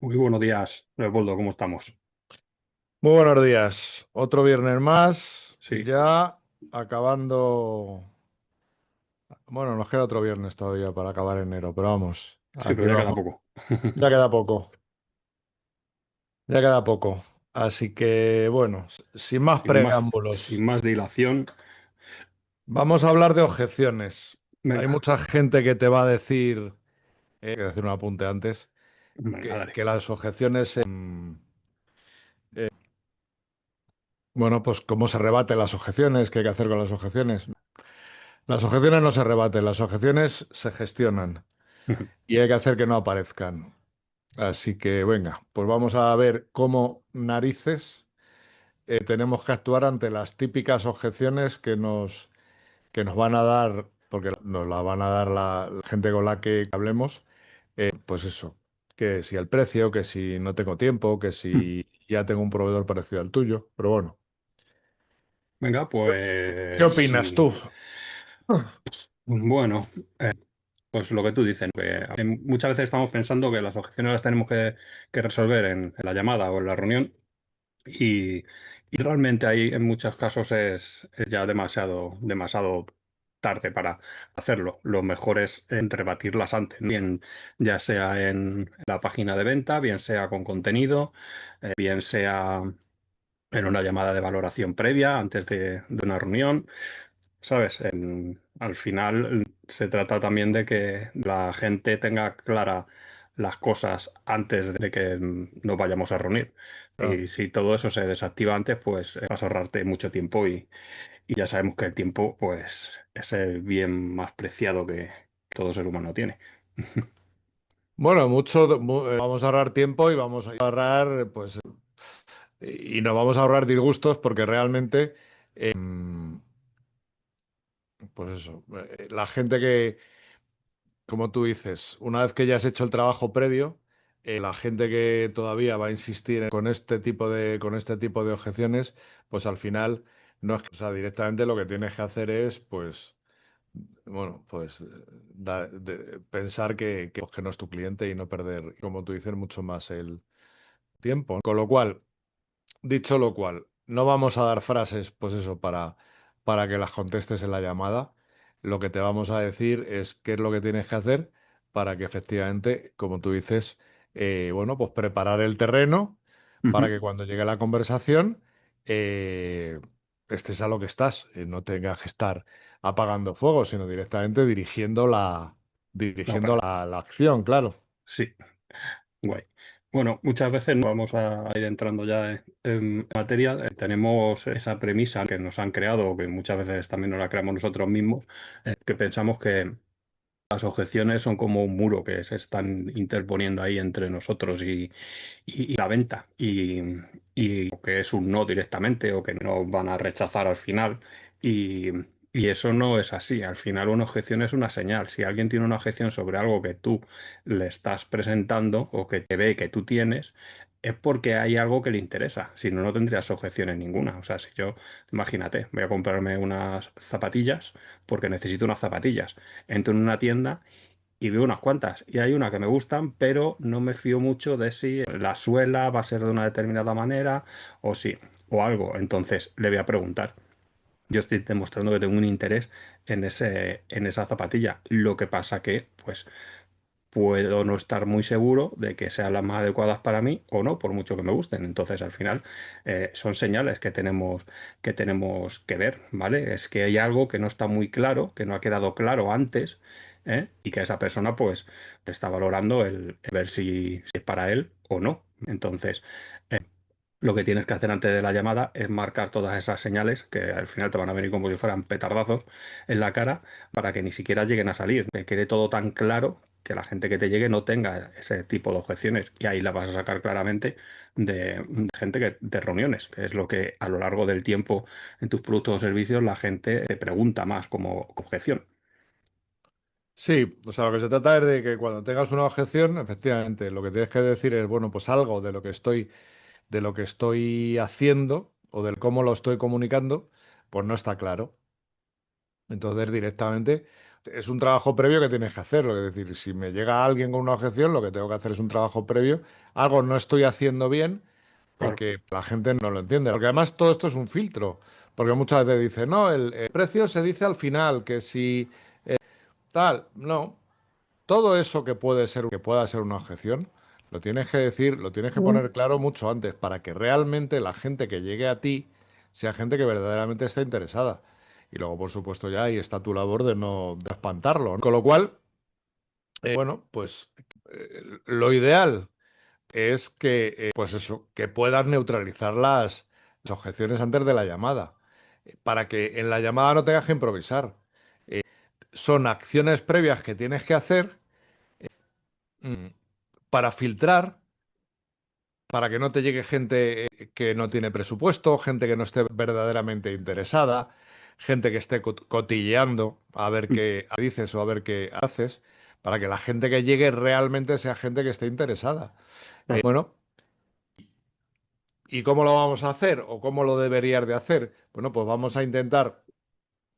Muy buenos días, Leopoldo, ¿cómo estamos? Muy buenos días. Otro viernes más, Sí, ya acabando. Bueno, nos queda otro viernes todavía para acabar enero, pero vamos, sí, pero aquí ya queda vamos. poco. Ya queda poco, ya queda poco. Así que, bueno, sin más Sin preámbulos, más dilación, vamos a hablar de objeciones. Hay venga, mucha gente que te va a decir, quiero decir un apunte antes, venga, que, dale. que las objeciones, bueno, pues cómo se rebaten las objeciones, qué hay que hacer con las objeciones. Las objeciones no se rebaten, las objeciones se gestionan. Y hay que hacer que no aparezcan. Así que venga, pues vamos a ver cómo narices tenemos que actuar ante las típicas objeciones que nos van a dar, porque nos la van a dar la gente con la que hablemos, pues eso, que si el precio, que si no tengo tiempo, que si ya tengo un proveedor parecido al tuyo, pero bueno, Venga, ¿qué pues opinas tú? bueno, pues lo que tú dices, que muchas veces estamos pensando que las objeciones las tenemos que resolver en la llamada o en la reunión y, y realmente ahí en muchos casos es ya demasiado tarde para hacerlo. Lo mejor es rebatirlas antes, ¿no? Bien, ya sea en la página de venta, bien sea con contenido, bien sea en una llamada de valoración previa antes de una reunión. ¿Sabes? Al final se trata también de que la gente tenga clara las cosas antes de que nos vayamos a reunir. Ah. Y si todo eso se desactiva antes, pues vas a ahorrarte mucho tiempo y ya sabemos que el tiempo, pues, es el bien más preciado que todo ser humano tiene. Bueno, vamos a ahorrar tiempo y vamos a ahorrar, pues, y nos vamos a ahorrar disgustos porque realmente, pues eso, la gente que, como tú dices, una vez que ya has hecho el trabajo previo, la gente que todavía va a insistir con este tipo de objeciones, pues al final no es, o sea, directamente lo que tienes que hacer es, pues, bueno, pues pensar que no es tu cliente y no perder, como tú dices, mucho más el tiempo. Con lo cual, dicho lo cual, no vamos a dar frases, pues eso, para que las contestes en la llamada. Lo que te vamos a decir es qué es lo que tienes que hacer para que efectivamente, como tú dices, bueno, pues preparar el terreno para Ujú. que cuando llegue la conversación eh, estés a lo que estás, no tengas que estar apagando fuego, sino directamente dirigiendo la, La dirigiendo operación. la, la acción, claro. Sí. Guay. Bueno, muchas veces nos vamos a ir entrando ya en materia. Tenemos esa premisa que nos han creado, o que muchas veces también nos la creamos nosotros mismos, que pensamos que las objeciones son como un muro que se están interponiendo ahí entre nosotros y la venta, y que es un no directamente o que nos van a rechazar al final. Y, y eso no es así. Al final una objeción es una señal. Si alguien tiene una objeción sobre algo que tú le estás presentando o que te ve que tú tienes, es porque hay algo que le interesa. Si no, no tendrías objeciones ninguna. O sea, si yo, imagínate, voy a comprarme unas zapatillas porque necesito unas zapatillas. Entro en una tienda y veo unas cuantas. Y hay una que me gustan, pero no me fío mucho de si la suela va a ser de una determinada manera o si, o algo. Entonces le voy a preguntar. Yo estoy demostrando que tengo un interés en esa zapatilla. Lo que pasa que, pues, puedo no estar muy seguro de que sean las más adecuadas para mí o no, por mucho que me gusten. Entonces, al final, son señales que tenemos que ver, ¿vale? Es que hay algo que no está muy claro, que no ha quedado claro antes, ¿eh? Y que esa persona, pues, está valorando el ver si es para él o no. Entonces, lo que tienes que hacer antes de la llamada es marcar todas esas señales que al final te van a venir como si fueran petardazos en la cara para que ni siquiera lleguen a salir, que quede todo tan claro que la gente que te llegue no tenga ese tipo de objeciones y ahí la vas a sacar claramente de gente de reuniones, que es lo que a lo largo del tiempo en tus productos o servicios la gente te pregunta más como objeción. Sí, o sea, lo que se trata es de que cuando tengas una objeción, efectivamente, lo que tienes que decir es, bueno, pues algo de lo que estoy haciendo o del cómo lo estoy comunicando, pues no está claro. Entonces, directamente, es un trabajo previo que tienes que hacerlo. Es decir, si me llega alguien con una objeción, lo que tengo que hacer es un trabajo previo. Algo no estoy haciendo bien Claro, porque la gente no lo entiende. Porque además todo esto es un filtro. Porque muchas veces dicen, no, el precio se dice al final, que si tal, no. Todo eso que puede ser, que pueda ser una objeción, lo tienes que decir, lo tienes que poner claro mucho antes para que realmente la gente que llegue a ti sea gente que verdaderamente esté interesada. Y luego, por supuesto, ya ahí está tu labor de no de espantarlo, ¿no? Con lo cual, bueno, pues lo ideal es que, pues eso, que puedas neutralizar las objeciones antes de la llamada, para que en la llamada no tengas que improvisar. Son acciones previas que tienes que hacer mm, para filtrar, para que no te llegue gente que no tiene presupuesto, gente que no esté verdaderamente interesada, gente que esté cotilleando a ver qué dices o a ver qué haces, para que la gente que llegue realmente sea gente que esté interesada. claro. Bueno, ¿y cómo lo vamos a hacer o cómo lo deberías de hacer? Bueno, pues vamos a intentar,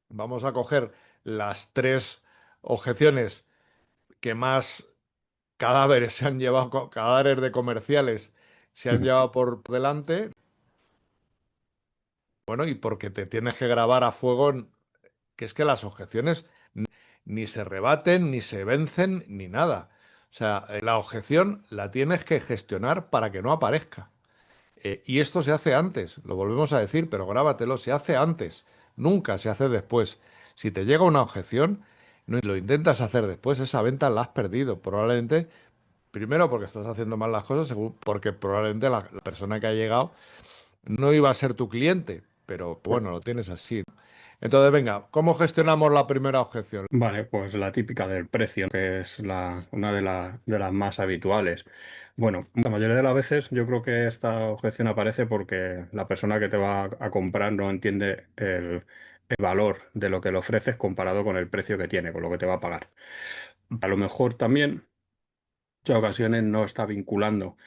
vamos a coger las tres objeciones que más cadáveres se han llevado, cadáveres de comerciales se han Ujú. llevado por delante. Bueno, y porque te tienes que grabar a fuego, que es que las objeciones ni se rebaten, ni se vencen, ni nada. O sea, la objeción la tienes que gestionar para que no aparezca. Y esto se hace antes, lo volvemos a decir, pero grábatelo, se hace antes, nunca se hace después. Si te llega una objeción y lo intentas hacer después, esa venta la has perdido. Probablemente, primero porque estás haciendo mal las cosas, porque probablemente la persona que ha llegado no iba a ser tu cliente, pero bueno, lo tienes así. Entonces, venga, ¿cómo gestionamos la primera objeción? Vale, pues la típica del precio, que es una de las más habituales. Bueno, la mayoría de las veces yo creo que esta objeción aparece porque la persona que te va a comprar no entiende el valor de lo que le ofreces comparado con el precio que tiene, con lo que te va a pagar. A lo mejor también muchas ocasiones no está vinculando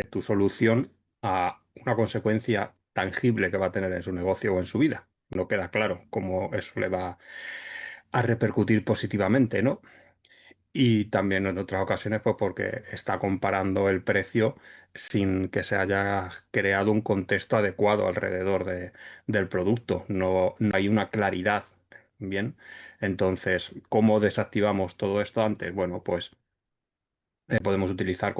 tu solución a una consecuencia tangible que va a tener en su negocio o en su vida. No queda claro cómo eso le va a repercutir positivamente, ¿no? Y también en otras ocasiones, pues porque está comparando el precio sin que se haya creado un contexto adecuado alrededor del producto. No hay una claridad. Bien, entonces, ¿cómo desactivamos todo esto antes? Bueno, pues podemos utilizar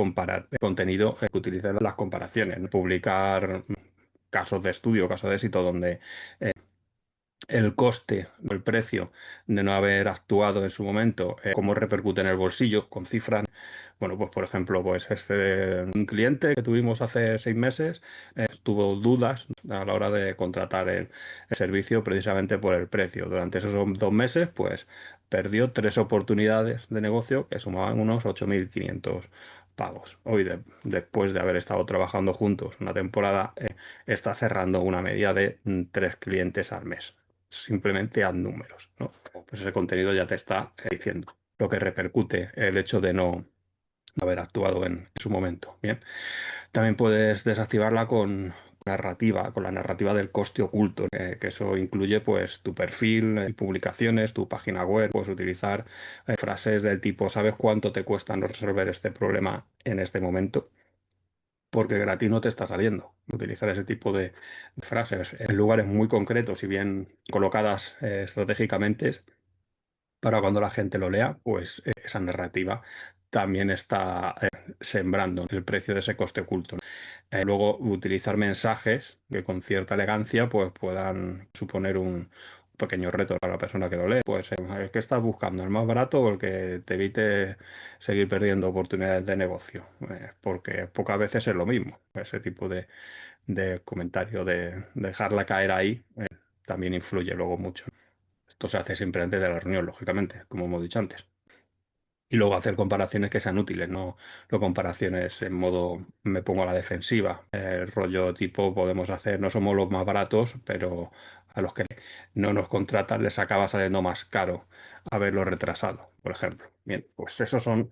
contenido que utilice las comparaciones, ¿no? Publicar casos de estudio, casos de éxito, donde el coste o el precio de no haber actuado en su momento, cómo repercute en el bolsillo con cifras. Bueno, pues por ejemplo, pues un cliente que tuvimos hace 6 meses tuvo dudas a la hora de contratar el servicio precisamente por el precio. Durante esos 2 meses, pues perdió tres oportunidades de negocio que sumaban unos 8.500 pavos. Hoy, después de haber estado trabajando juntos una temporada, está cerrando una media de tres clientes al mes. Simplemente haz números, ¿no? Pues ese contenido ya te está diciendo lo que repercute el hecho de no haber actuado en su momento. Bien. También puedes desactivarla con la narrativa del coste oculto, que eso incluye pues tu perfil, publicaciones, tu página web. Puedes utilizar frases del tipo, ¿sabes cuánto te cuesta no resolver este problema en este momento? Porque gratis no te está saliendo. Utilizar ese tipo de frases en lugares muy concretos y bien colocadas estratégicamente para cuando la gente lo lea, pues esa narrativa también está sembrando el precio de ese coste oculto. Luego, utilizar mensajes que con cierta elegancia pues, puedan suponer un pequeño reto para la persona que lo lee. Pues, ¿qué estás buscando? ¿El más barato o el que te evite seguir perdiendo oportunidades de negocio? Porque pocas veces es lo mismo. Ese tipo de comentario, de dejarla caer ahí, también influye luego mucho. Esto se hace siempre antes de la reunión, lógicamente, como hemos dicho antes. Y luego hacer comparaciones que sean útiles, no comparaciones en modo me pongo a la defensiva. Rollo tipo podemos hacer, no somos los más baratos, pero a los que no nos contratan les acaba saliendo más caro haberlo retrasado, por ejemplo. Bien, pues esos son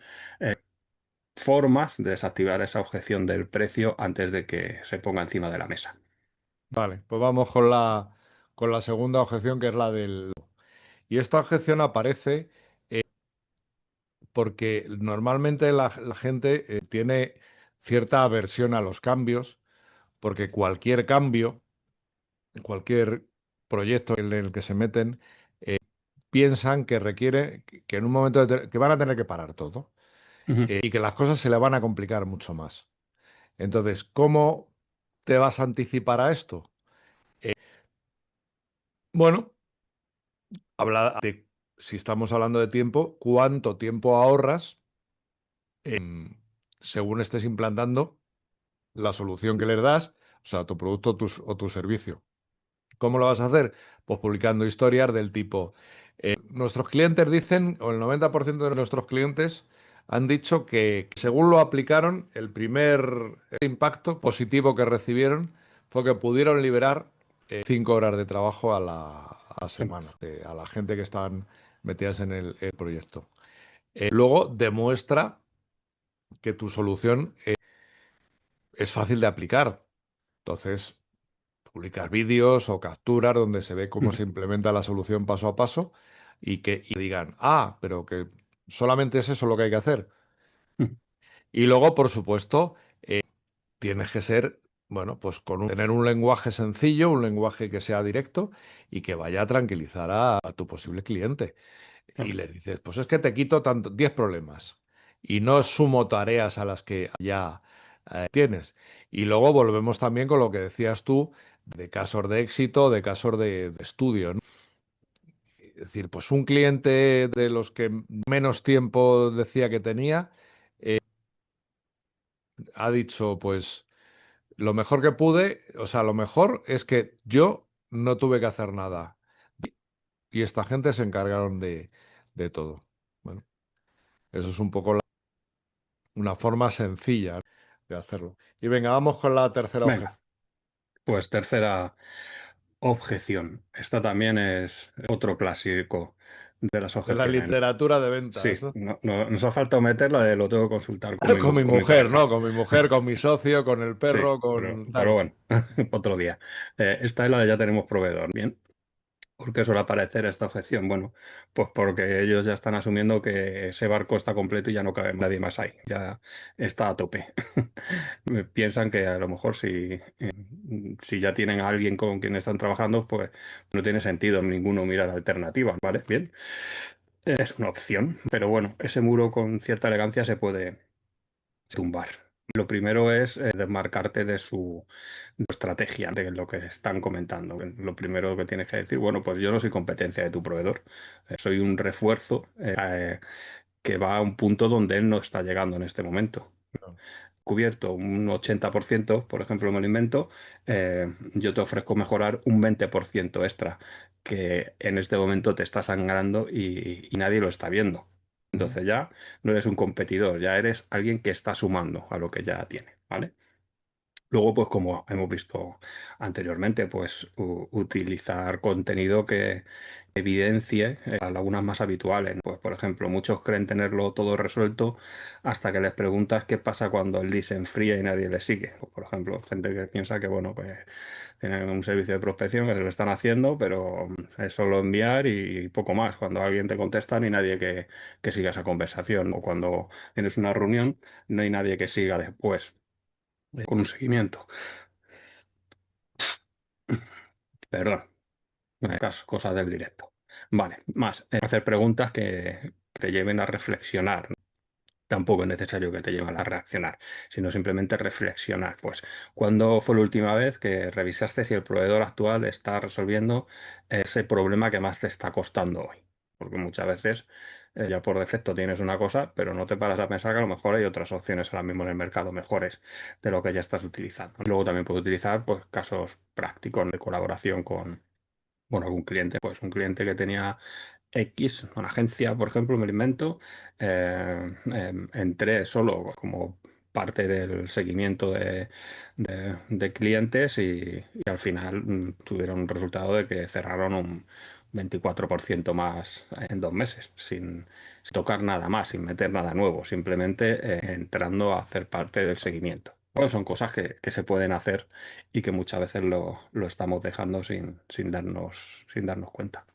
formas de desactivar esa objeción del precio antes de que se ponga encima de la mesa. Vale, pues vamos con la segunda objeción, que es la del... Y esta objeción aparece porque normalmente la gente tiene cierta aversión a los cambios, porque cualquier cambio, cualquier proyecto en el que se meten, piensan que requiere, que en un momento que van a tener que parar todo Ujú, y que las cosas se le van a complicar mucho más. Entonces, ¿cómo te vas a anticipar a esto? Bueno, habla de, si estamos hablando de tiempo, cuánto tiempo ahorras según estés implantando la solución que les das, o sea, tu producto o tu servicio. ¿Cómo lo vas a hacer? Pues publicando historias del tipo, nuestros clientes dicen, o el 90% de nuestros clientes han dicho que según lo aplicaron, el primer impacto positivo que recibieron fue que pudieron liberar 5 horas de trabajo a la sí, semana, a la gente que estaban metidas en el proyecto. Luego demuestra que tu solución es fácil de aplicar. Entonces, publicar vídeos o capturas donde se ve cómo ujú, se implementa la solución paso a paso y digan, ah, pero que solamente es eso lo que hay que hacer. ujú, Y luego, por supuesto, tienes que ser, bueno, pues tener un lenguaje sencillo, un lenguaje que sea directo y que vaya a tranquilizar a tu posible cliente. Y claro. le dices, pues es que te quito 10 problemas y no sumo tareas a las que ya tienes. Y luego volvemos también con lo que decías tú de casos de éxito, de casos de estudio, ¿no? Es decir, pues un cliente de los que menos tiempo decía que tenía, ha dicho, pues lo mejor que pude, o sea, lo mejor es que yo no tuve que hacer nada. Y esta gente se encargaron de todo. Bueno, eso es un poco una forma sencilla de hacerlo. Y venga, vamos con la tercera Venga, objeción. pues tercera objeción. Esta también es otro clásico de las De la objeciones. literatura de Sí, ventas, ¿no? nos ha faltado meterla, lo tengo que consultar con Con mi con mi mujer, pareja. ¿no? Con mi mujer, con mi socio, con el Sí, perro, pero, con pero tal. bueno, otro día. Esta es la de ya tenemos proveedor. Bien. ¿Por qué suele aparecer esta objeción? Bueno, pues porque ellos ya están asumiendo que ese barco está completo y ya no cabe nadie más ahí, ya está a tope. Piensan que a lo mejor si ya tienen a alguien con quien están trabajando, pues no tiene sentido ninguno mirar alternativas, ¿vale? Bien, es una opción, pero bueno, ese muro con cierta elegancia se puede tumbar. Lo primero es desmarcarte de su estrategia, de lo que están comentando. Lo primero que tienes que decir, bueno, pues yo no soy competencia de tu proveedor, soy un refuerzo que va a un punto donde él no está llegando en este momento. Cubierto un 80%, por ejemplo, me lo invento, yo te ofrezco mejorar un 20% extra, que en este momento te está sangrando y nadie lo está viendo. Ujú. Entonces ya no eres un competidor, ya eres alguien que está sumando a lo que ya tiene, ¿vale? Luego, pues como hemos visto anteriormente, pues utilizar contenido que evidencie las lagunas más habituales. Pues, por ejemplo, muchos creen tenerlo todo resuelto hasta que les preguntas qué pasa cuando el lead se enfría y nadie le sigue. Pues, por ejemplo, gente que piensa que, bueno, que tienen un servicio de prospección que se lo están haciendo, pero es solo enviar y poco más. Cuando alguien te contesta, ni nadie que siga esa conversación. O cuando tienes una reunión, no hay nadie que siga después con un seguimiento. Perdón, cosas del directo. Vale, más, hacer preguntas que te lleven a reflexionar. Tampoco es necesario que te lleven a reaccionar, sino simplemente reflexionar. Pues, ¿cuándo fue la última vez que revisaste si el proveedor actual está resolviendo ese problema que más te está costando hoy? Porque muchas veces ya por defecto tienes una cosa, pero no te paras a pensar que a lo mejor hay otras opciones ahora mismo en el mercado mejores de lo que ya estás utilizando. Luego también puedes utilizar pues, casos prácticos de colaboración con bueno, algún cliente, pues un cliente que tenía X, una agencia, por ejemplo, me lo invento, entré solo como parte del seguimiento de clientes y al final tuvieron un resultado de que cerraron un 24% más en 2 meses, sin tocar nada más, sin meter nada nuevo, simplemente entrando a hacer parte del seguimiento. Pues son cosas que se pueden hacer y que muchas veces lo estamos dejando sin darnos cuenta.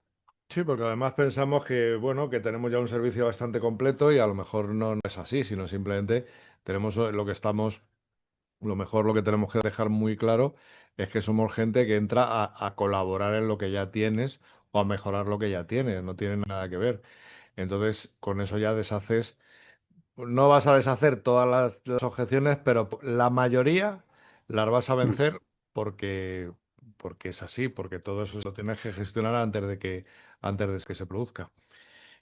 Sí, porque además pensamos que, bueno, que tenemos ya un servicio bastante completo y a lo mejor no es así, sino simplemente tenemos lo que estamos, lo mejor lo que tenemos que dejar muy claro es que somos gente que entra a colaborar en lo que ya tienes o a mejorar lo que ya tienes, no tiene nada que ver. Entonces, con eso ya deshaces, no vas a deshacer todas las objeciones, pero la mayoría las vas a Mm. vencer porque, porque es así, porque todo eso lo tienes que gestionar antes de que se produzca.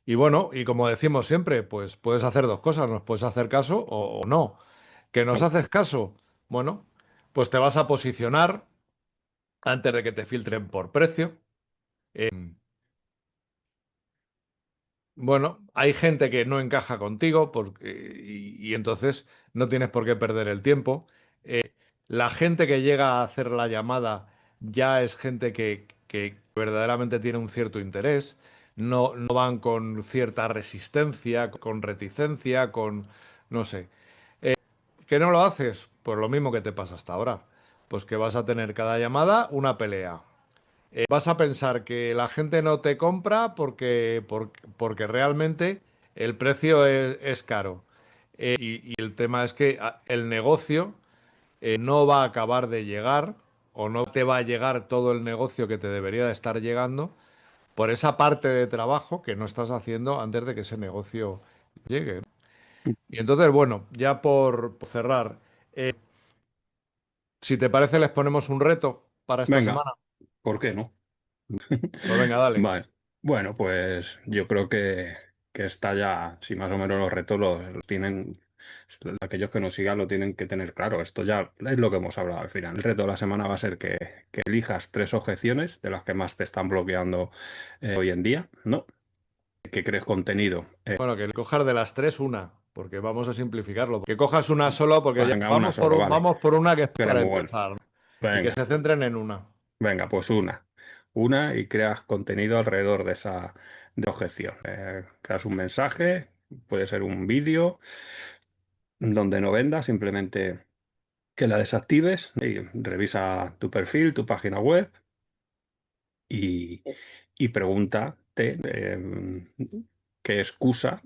Y bueno, y como decimos siempre, pues puedes hacer dos cosas, nos puedes hacer caso o no. ¿Que nos Claro. haces caso? Bueno, pues te vas a posicionar antes de que te filtren por precio. Bueno, hay gente que no encaja contigo y entonces no tienes por qué perder el tiempo. La gente que llega a hacer la llamada ya es gente que verdaderamente tiene un cierto interés. No van con cierta resistencia, con reticencia, con... no sé. ¿Que no lo haces? Pues lo mismo que te pasa hasta ahora. Pues que vas a tener cada llamada una pelea. Vas a pensar que la gente no te compra porque realmente el precio es caro. Y el tema es que el negocio no va a acabar de llegar o no te va a llegar todo el negocio que te debería de estar llegando por esa parte de trabajo que no estás haciendo antes de que ese negocio llegue. Y entonces, bueno, ya por cerrar, si te parece, les ponemos un reto para esta Venga, semana. ¿por qué no? Pues venga, dale. Vale. Bueno, pues yo creo que está ya, si más o menos los retos los tienen, aquellos que nos sigan lo tienen que tener claro. Esto ya es lo que hemos hablado al final. El reto de la semana va a ser que elijas tres objeciones de las que más te están bloqueando hoy en día, ¿no? Que crees contenido. Bueno, que cojas de las tres una, porque vamos a simplificarlo. Que cojas una solo, porque ya Venga, una solo, vale. vamos por una que es Que eres para muy bueno. empezar, ¿no? Y que Venga, se centren en una. venga, pues una. Una y creas contenido alrededor de esa de objeción. Creas un mensaje, puede ser un vídeo donde no vendas, simplemente que la desactives y revisa tu perfil, tu página web y, y pregúntate qué excusa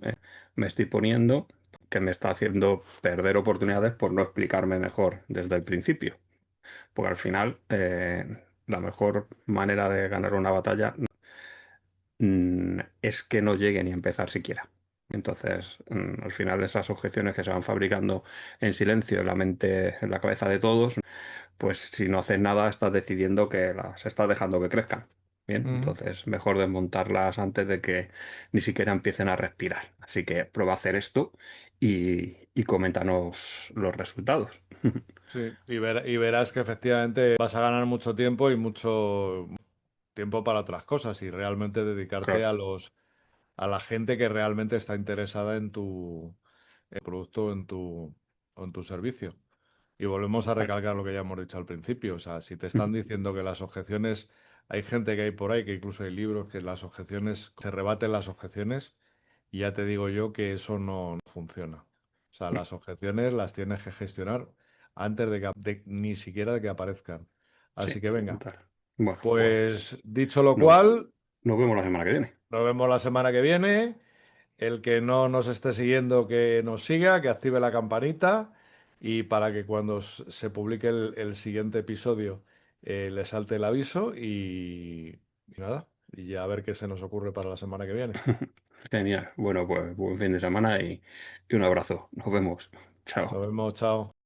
me estoy poniendo que me está haciendo perder oportunidades por no explicarme mejor desde el principio. Porque al final la mejor manera de ganar una batalla es que no llegue ni a empezar siquiera. Entonces, al final esas objeciones que se van fabricando en silencio en la mente, en la cabeza de todos, pues si no haces nada estás decidiendo que las estás dejando que crezcan. Bien, Ujú. entonces mejor desmontarlas antes de que ni siquiera empiecen a respirar. Así que prueba a hacer esto y coméntanos los resultados. Sí, y verás que efectivamente vas a ganar mucho tiempo y mucho tiempo para otras cosas y realmente dedicarte Claro, a la gente que realmente está interesada en tu producto o en tu servicio. Y volvemos a claro. recalcar lo que ya hemos dicho al principio. O sea, si te están diciendo que las objeciones, hay gente que hay por ahí, que incluso hay libros que las objeciones, se rebaten las objeciones, y ya te digo yo que eso no funciona. O sea, las objeciones las tienes que gestionar antes ni siquiera de que aparezcan. Sí, Así que venga, total. Bueno, pues pues dicho lo nos, cual, nos vemos la semana que viene. nos vemos la semana que viene. El que no nos esté siguiendo, que nos siga, que active la campanita y para que cuando se publique el siguiente episodio le salte el aviso y nada, y ya a ver qué se nos ocurre para la semana que viene. Genial. Bueno, pues buen fin de semana y un abrazo. Nos vemos. Nos Chao. vemos, chao.